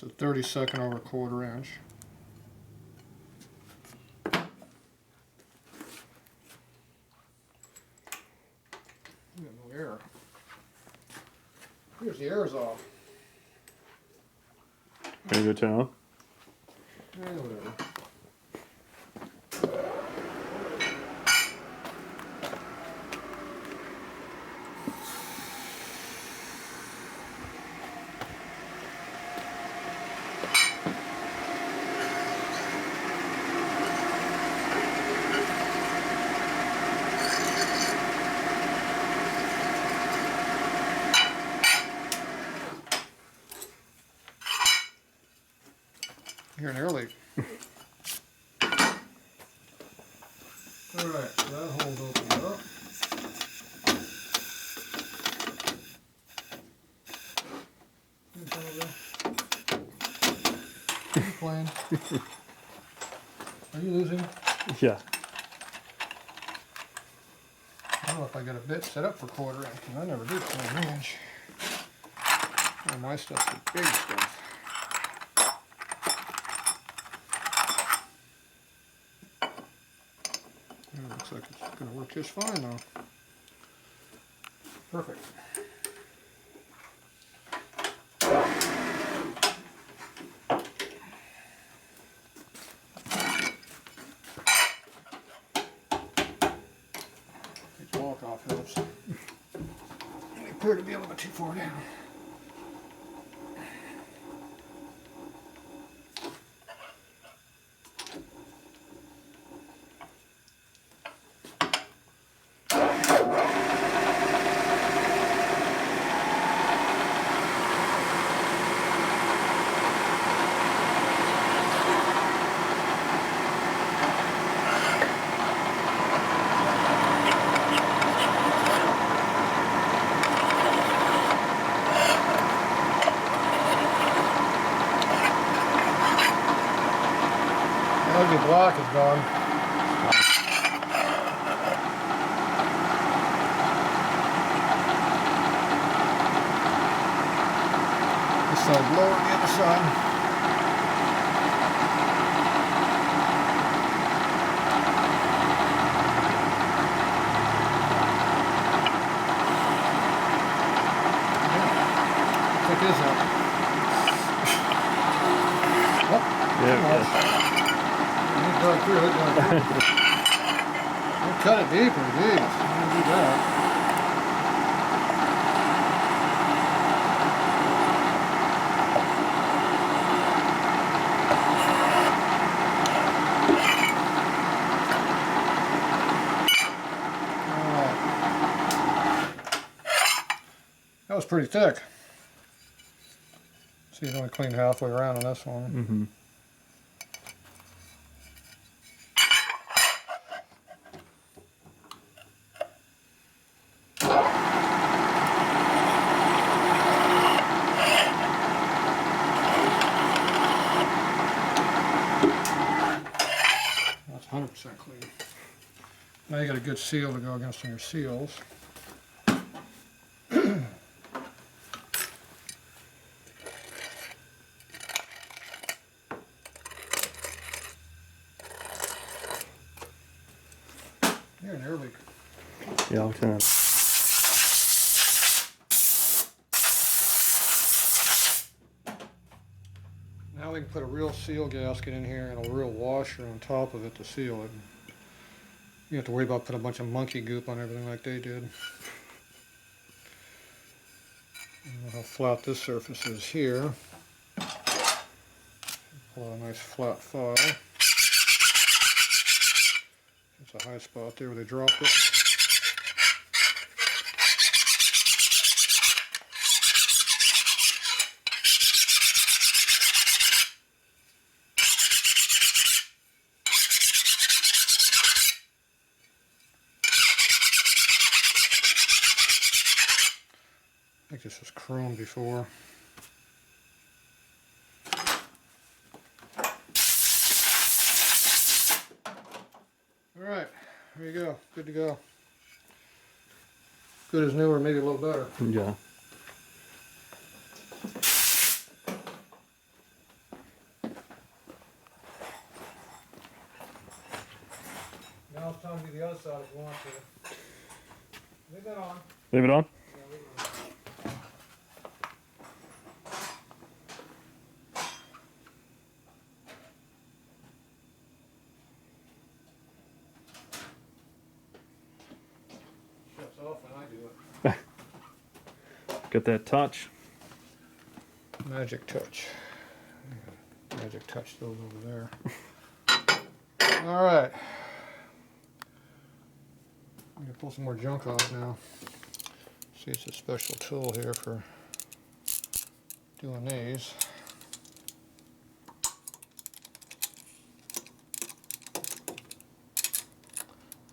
It's a 32nd over 1/4 inch. We got no air. Here's the air's off. Ready to go turn on? Yeah, whatever. Here an air leak. Alright, so that hole's opened up. Are you playing? Are you losing? Yeah. I don't know if I got a bit set up for 1/4 inch, because I never did 1/4 inch. All my stuff's the big stuff. It looks like it's going to work just fine though. Perfect. Take the lock off helps. It appeared to be a little bit too far down. The block is gone. This side lower than the other side. Check this out. Oh, Yeah. dug through it. Don't cut it deeper, geez. Don't do that. Alright. That was pretty thick. See, it only cleaned halfway around on this one. Mm-hmm. That's 100% clean. Now you got a good seal to go against your seals. You're an air leak. Yeah, I'll turn on. Now we can put a real seal gasket in here and a real washer on top of it to seal it. You have to worry about putting a bunch of monkey goop on everything like they did. Look how flat this surface is here. Pull out a nice flat file. It's a high spot there where they dropped it. I think this was chrome before. Alright, there you go. Good to go. Good as new or maybe a little better. Yeah. time to do the other side if you want to. Leave that on. Leave it on? Yeah, leave it on. Shuts off when I do it. Got that touch. Magic touch. Magic touch those over there. All right. I'm gonna pull some more junk off now. See, it's a special tool here for doing these.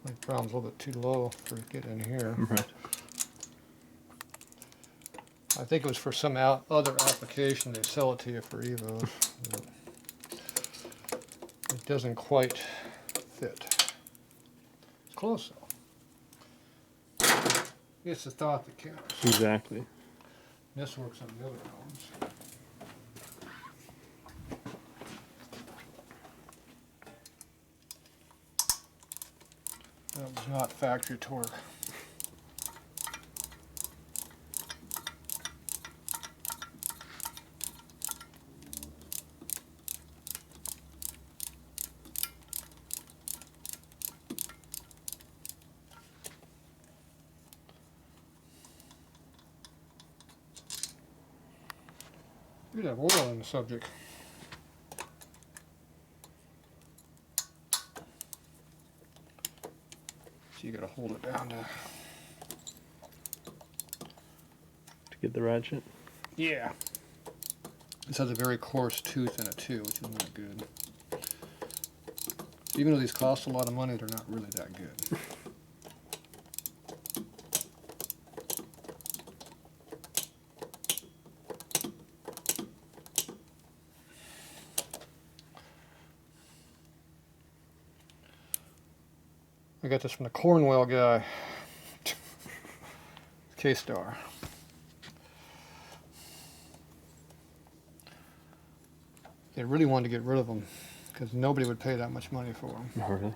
My problem's a little bit too low for it to get in here. Right. I think it was for some other application they sell it to you for Evos. It doesn't quite fit. It's close though. It's the thought that counts. Exactly. This works on the other ones. That was not factory torque. You have oil in the subject. So you gotta hold it down to. To get the ratchet. Yeah. This has a very coarse tooth in it too, which is not good. Even though these cost a lot of money, they're not really that good. I got this from the Cornwell guy. K-Star. They really wanted to get rid of them because nobody would pay that much money for them. Oh, really?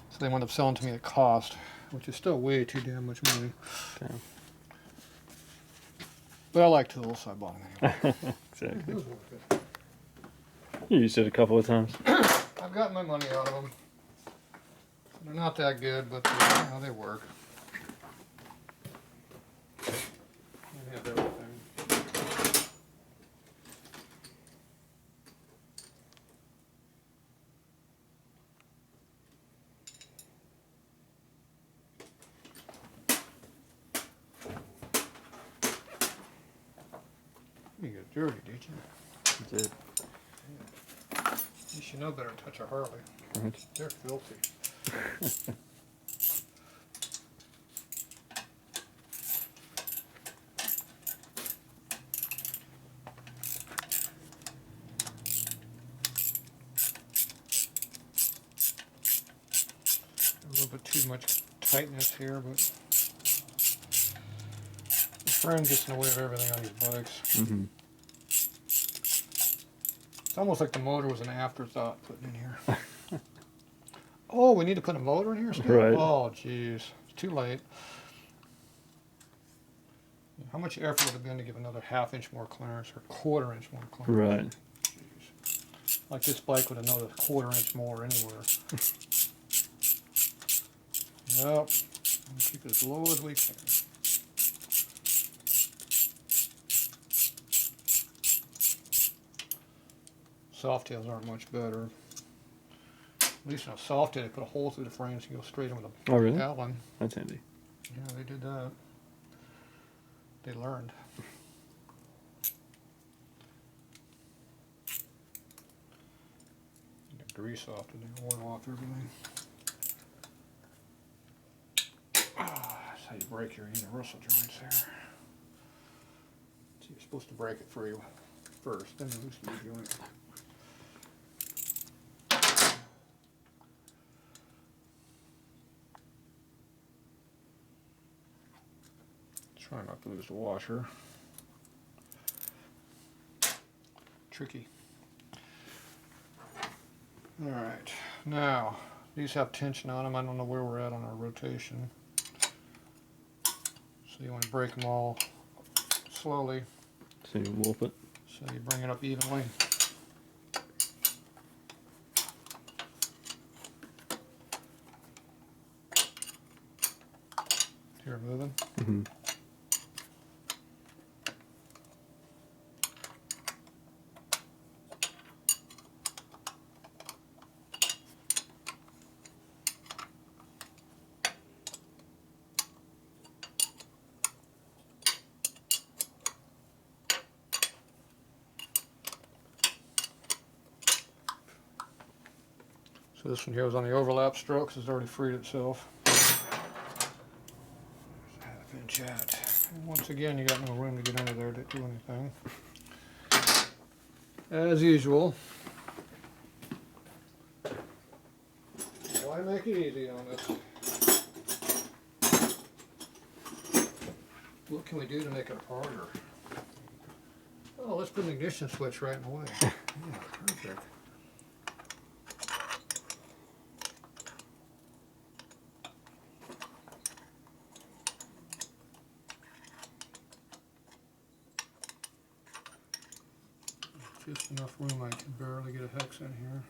So they wound up selling to me at cost, which is still way too damn much money. Damn. But I like tools, so I bought them anyway. It Exactly. was worth it. You used it a couple of times. I've gotten my money out of them. They're not that good, but they work. They have everything. You got dirty, did you? That's it. You should know better to touch a Harley. Right. They're filthy. A little bit too much tightness here, but the frame gets in the way of everything on these bikes. Mm-hmm. It's almost like the motor was an afterthought putting in here. Oh, we need to put a motor in here still? Right. Oh, jeez. It's too late. How much effort would it have been to give another half-inch more clearance or quarter-inch more clearance? Right. Jeez. Like this bike would have known a quarter-inch more anywhere. Nope. We'll keep it as low as we can. Soft tails aren't much better. At least in a soft tail, they put a hole through the frame so you can go straight in with a Oh, really? Allen. That's handy. Yeah, they did that. They learned. You got grease off and then oil off everything. That's how you break your universal joints there. So you're supposed to break it free first, then you loosen your joint. Try not to lose the washer. Tricky. Alright, now These have tension on them. I don't know where we're at on our rotation. So you want to break them all slowly So you warp it. so you bring it up evenly. Here, moving. Mm-hmm. So this one here was on the overlap strokes. It's already freed itself. Half-inch at. And once again, you got no room to get under there to do anything. As usual. Why make it easy on us? What can we do to make it harder? Oh, let's put an ignition switch right in the way. Yeah, perfect. Just enough room I can barely get a hex in here.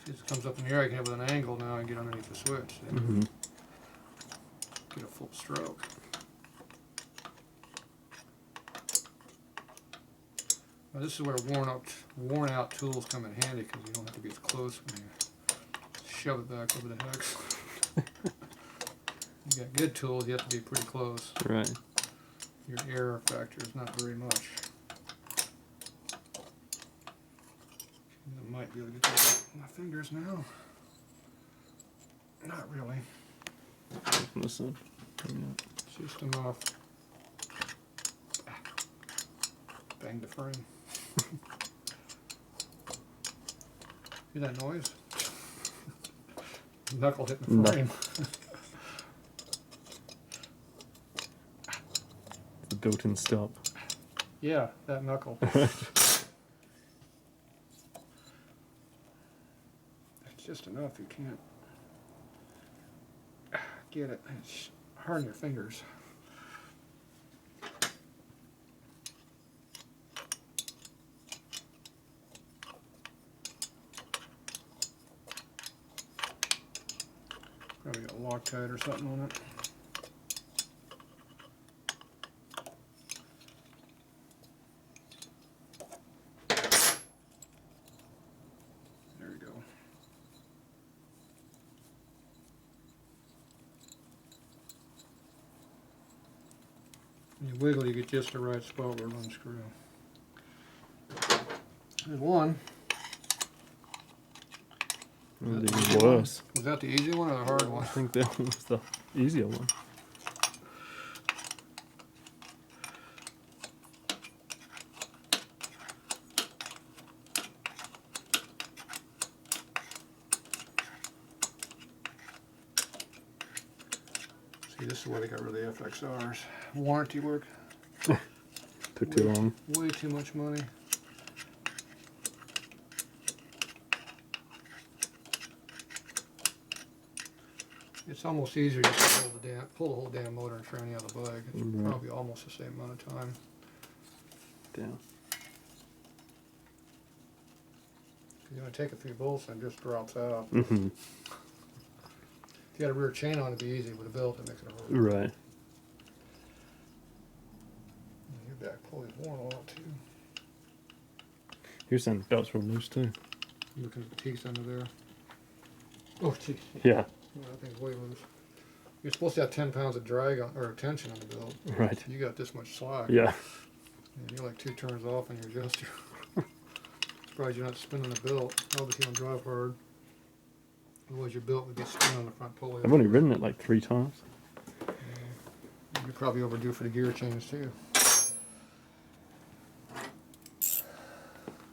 See, it comes up in the air, I can have it with an angle now and get underneath the switch. See? Mm-hmm. Get a full stroke. Now this is where worn out tools come in handy because you don't have to be as close when you shove it back over the hex. You got good tools, you have to be pretty close. Right. Your error factor is not very much. I might be able to get that with my fingers now. Not really. From this side. It's just enough. Bang the frame. Hear that noise? Knuckle hitting the frame. The built-in stop. Yeah, that knuckle. It's just enough, you can't get it. It's hard on your fingers. Probably got Loctite or something on it. There we go. When you wiggle, you get just the right spot where it unscrew. There's one. It was even worse. Was that the easy one or the hard one? I think that one was the easier one. See, this is where they got rid of the FXRs. Warranty work. Took too long. Way too much money. It's almost easier just to pull the whole damn motor and tranny out of the bag. It's Right. probably almost the same amount of time. Down. You're going to take it through bolts and it just drops out. Mm-hmm. If you got a rear chain on, it'd be easy. With a belt, it makes it hard. Right. Your back pulley's worn a lot too. You're saying the belt's real loose too. You looking at the teeth under there. Oh, geez. Yeah. Yeah, that thing's way loose. You're supposed to have 10 pounds of drag on, or tension on the belt. Right. You got this much slack. Yeah. And you're like 2 turns off on your adjuster. Surprised you're not spinning the belt. Obviously, you don't drive hard. Otherwise, your belt would get spun on the front pulley. I've only ridden it like 3 times. You're probably overdue for the gear change too.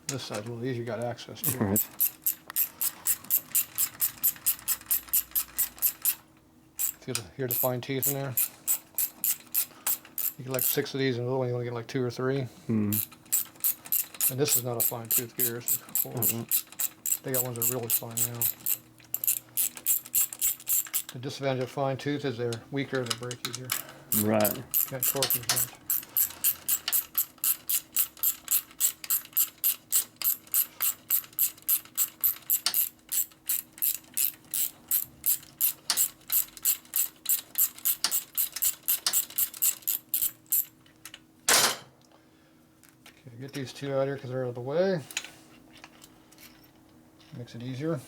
This side's a little easier. You got access to it. Right. Hear the fine teeth in there? You get like 6 of these, and the little one you only get like 2 or 3. Hmm. And this is not a fine tooth gear. This is coarse. They got ones that are really fine now. The disadvantage of fine tooth is they're weaker, they break easier. Right. Can't torque as much. Okay, get these two out here because they're out of the way. Makes it easier.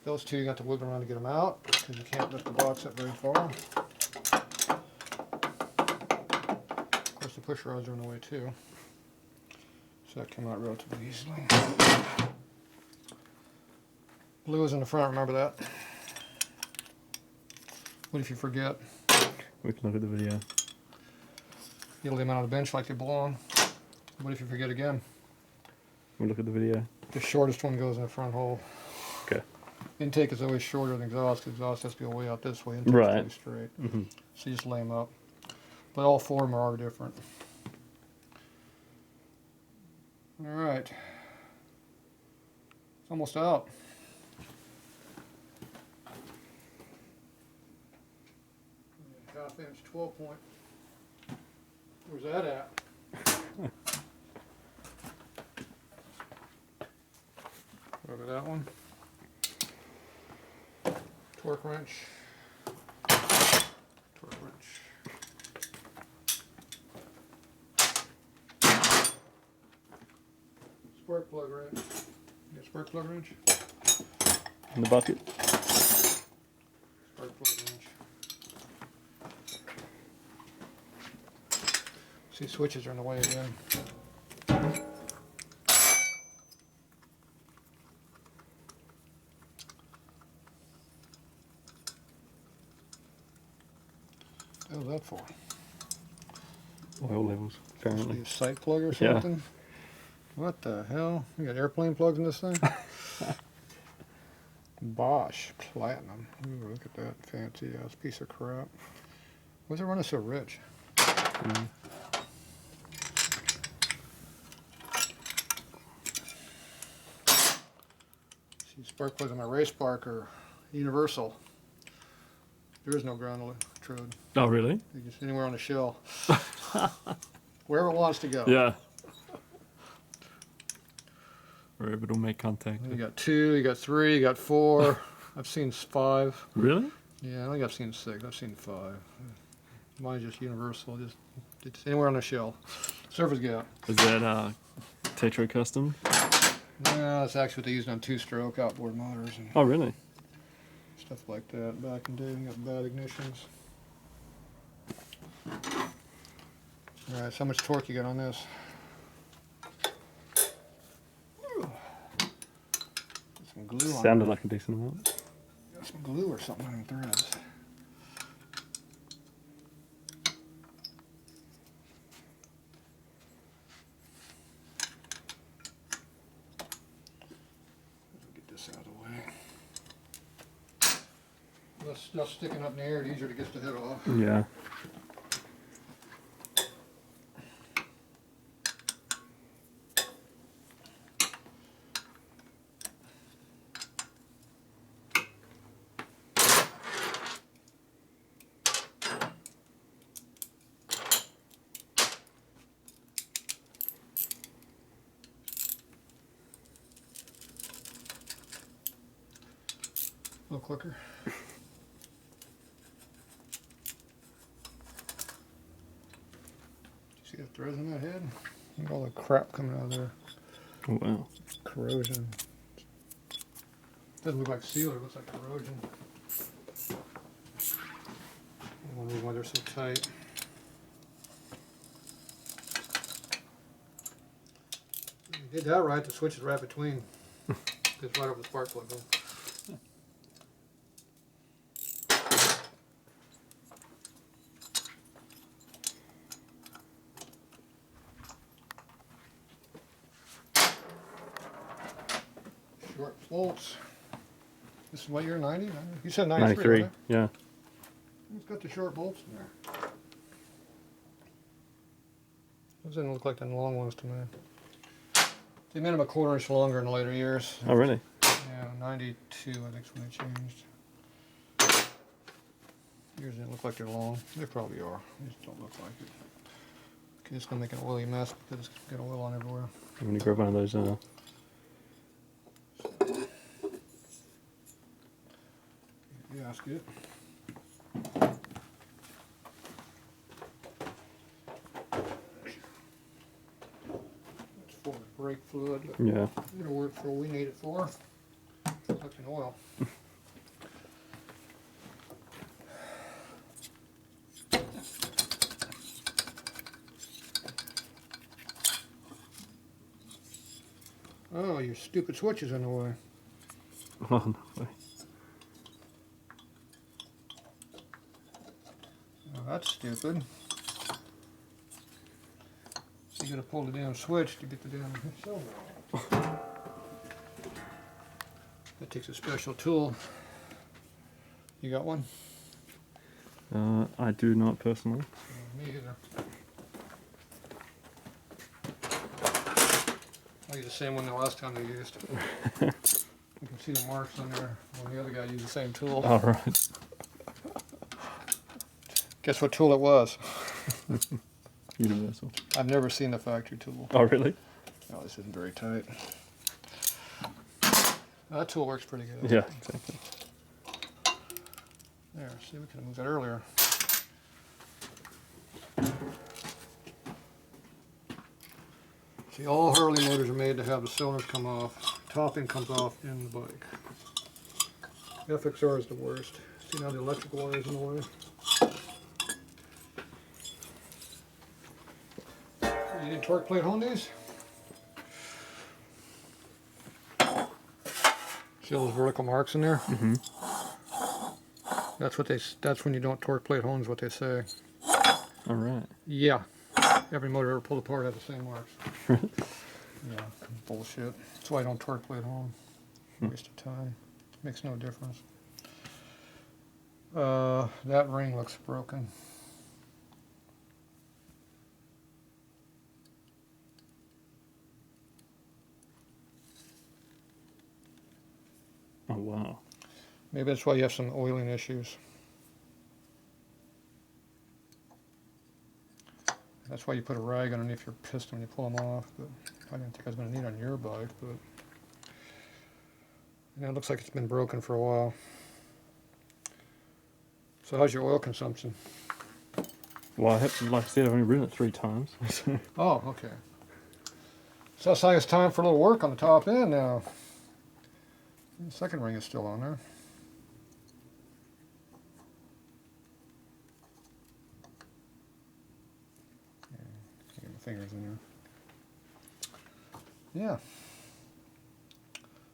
Those two you got to wiggle around to get them out because you can't lift the box up very far. Of course, the push rods are in the way too, so that came out relatively easily. Glue is in the front. Remember that. What if you forget? We can look at the video. You'll leave them out on the bench like they belong. What if you forget again? We'll look at the video. The shortest one goes in the front hole. Okay. Intake is always shorter than exhaust. Exhaust has to go way out this way. Intake's Right. really straight. Mm-hmm. So you just lay them up. But all four of them are different. All right. It's almost out. Half-inch 12-point. Where's that at? Over that one. Torque wrench. Torque wrench. Spark plug wrench. You got spark plug wrench? In the bucket. Spark plug wrench. See, switches are in the way again. What was that for? Oil levels, apparently. A sight plug or Yeah. something? What the hell? You got airplane plugs in this thing? Bosch Platinum. Ooh, look at that fancy ass piece of crap. Why's it running so rich? Mm. See, spark plugs on my race spark are universal. There is no ground electrode. Oh, really? They're just anywhere on the shell. Wherever it wants to go. Yeah. Wherever it'll make contact. You got 2, you got 3, you got 4. I've seen 5. Really? Yeah, I think I've seen 6. I've seen 5. Mine's just universal. Just it's anywhere on the shell. Surface gap. Is that Tatro custom? Yeah, that's actually what they used on 2-stroke outboard motors and Oh, really? stuff like that. Back in the day, we got bad ignitions. All right, so how much torque you got on this? Got some glue on Sounded it. like a decent amount. Got some glue or something on the threads. Get this out of the way. Less stuff sticking up in the air, the easier to get the head off. Yeah. A little quicker. See the threads in that head? Look at all the crap coming out of there. Oh, wow. Corrosion. Doesn't look like sealer, it looks like corrosion. I wonder why they're so tight. You did that right, the switch is right between. It's right over the spark plug though. Short bolts. This is what year, 90? You said 93, 93. right? Yeah. It's got the short bolts in there. Those didn't look like the long ones to me. They made them a 1/4 inch longer in the later years. Oh, really? Yeah, 92 I think is when they changed. Yours didn't look like they're long. They probably are. They just don't look like it. Okay, it's gonna make an oily mess because it's got oil on everywhere. I'm gonna grab one of those. Gasket. It's full of brake fluid. Yeah. It'll work for what we need it for. Collecting oil. Oh, your stupid switch is in the way. Oh, no way. Oh, that's stupid. So you gotta pull the damn switch to get the damn cylinder on. That takes a special tool. You got one? I do not personally. Me either. I used the same one the last time they used. You can see the marks on there when the other guy used the same tool. All right. Guess what tool it was? Universal. I've never seen the factory tool. Oh, really? Oh, this isn't very tight. That tool works pretty good. Yeah, exactly. There, see, we could have moved that earlier. See, all Harley motors are made to have the cylinders come off. Top end comes off in the bike. FXR is the worst. See now the electrical wire is in the way? You need torque plate on these? See all those vertical marks in there? Mm-hmm. That's when you don't torque plate hone is what they say. All right. Yeah. Every motor ever pulled apart had the same marks. Yeah, bullshit. That's why I don't torque plate home. Waste of time. Makes no difference. That ring looks broken. Oh, wow. Maybe that's why you have some oiling issues. That's why you put a rag underneath your piston when you pull them off. But I didn't think I was going to need it on your bike, but it looks like it's been broken for a while. So how's your oil consumption? Well, like I said, I've only ridden it 3 times. Oh, okay. So it's like it's time for a little work on the top end now. The second ring is still on there. Get my fingers in there. Yeah.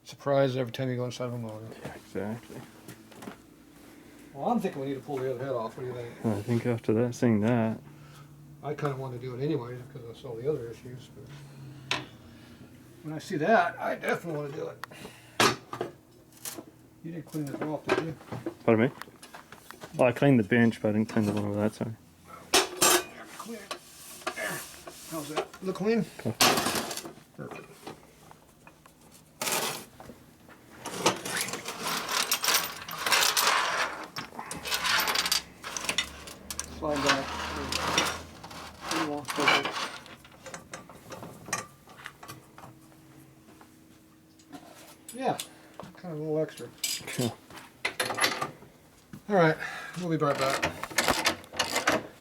Surprise every time you go inside of a motor. Yeah, exactly. Well, I'm thinking we need to pull the other head off. What do you think? I think after that, seeing that, I kind of want to do it anyway because I saw the other issues. But when I see that, I definitely want to do it. You didn't clean this off, did you? pardon me? Well, I cleaned the bench, but I didn't clean the one over that side. Clean it. There. How's that? Look clean? Perfect. Perfect. Slide back. Perfect. Yeah, kind of a little extra. Cool. All right, we'll be right back.